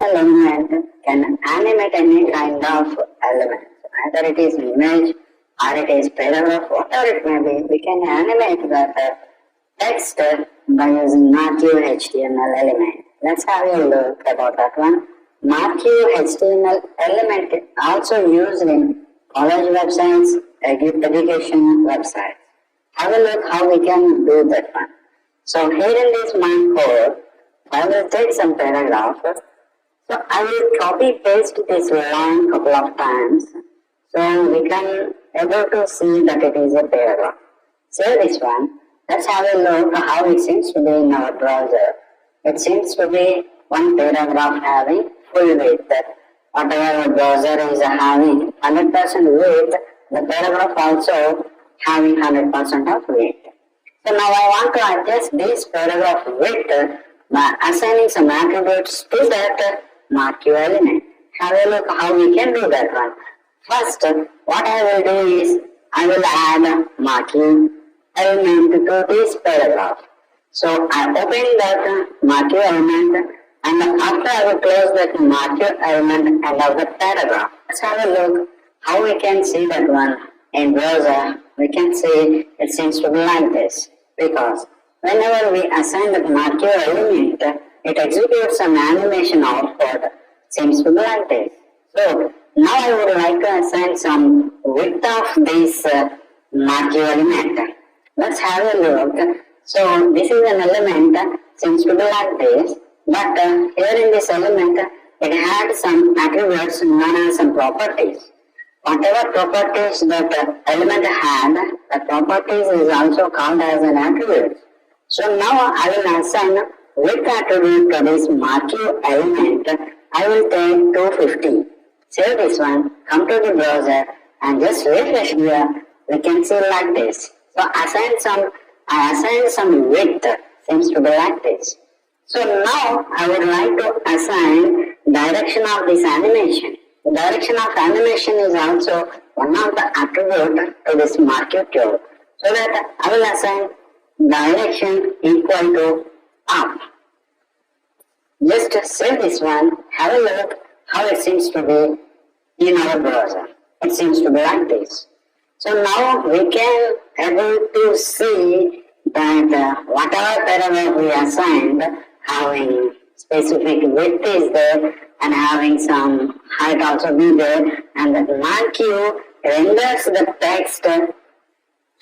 element can animate any kind of element. Either it is image or it is paragraph, whatever it may be, we can animate that text by using Marquee HTML element. Let's have a look about that one. Marquee HTML element is also used in college websites, education websites. Have a look how we can do that one. So here in this my code, I will take some paragraph. So I will copy paste this line couple of times. So we can able to see that it is a paragraph. Save this one. Let's have a look how it seems to be in our browser. It seems to be one paragraph having full width. Whatever our browser is having 100% width, the paragraph also having 100% of width. So now I want to adjust this paragraph width by assigning some attributes to that Marquee element. Have a look how we can do that one. First, what I will do is I will add Marquee element to this paragraph. So I open that Marquee element, and after I will close that Marquee element end of the paragraph. Let's have a look how we can see that one in browser. We can see it seems to be like this, because whenever we assign the Marquee element, it executes some animation output. Seems to be like this. So now I would like to assign some width of this Marquee element. Let's have a look. So this is an element, seems to be like this, but here in this element, it had some attributes known as some properties. Whatever properties that element had, the properties is also called as an attribute. So now I will assign width attribute to this Marquee element. I will take 250. Save this one, come to the browser and just refresh here. We can see like this. So I assigned some width, seems to be like this. So now I would like to assign direction of this animation. The direction of animation is also one of the attributes to this Marquee tool. So that I will assign direction equal to up. Just save this one, have a look how it seems to be in our browser. It seems to be like this. So now we can able to see that whatever paragraph we assigned having specific width is there and having some height also be there, and the Marquee renders the text.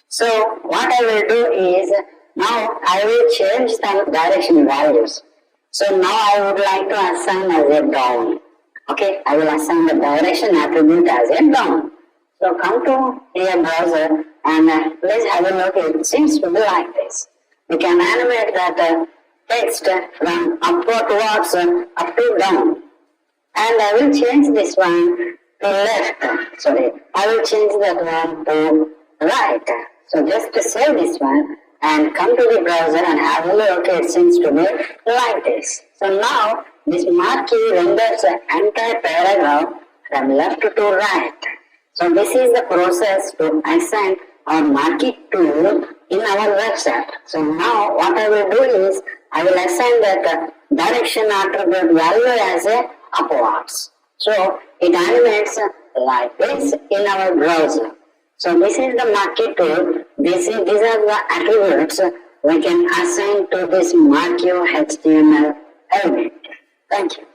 So what I will do is now I will change some direction values. So now I would like to assign as a down. Okay, I will assign the direction attribute as a down. So come to your browser and please have a look. It seems to be like this. We can animate that text from upwards up to down. And I will change this one to left. Sorry, I will change that one to right. So just to save this one and come to the browser and have a look. It seems to be like this. So now this Marquee renders the entire paragraph from left to right. So this is the process to assign our Marquee tool in our website. So now what I will do is I will assign that direction attribute value as a upwards. So it animates like this in our browser. So this is the Marquee tool. These are the attributes we can assign to this Marquee HTML element. Thank you.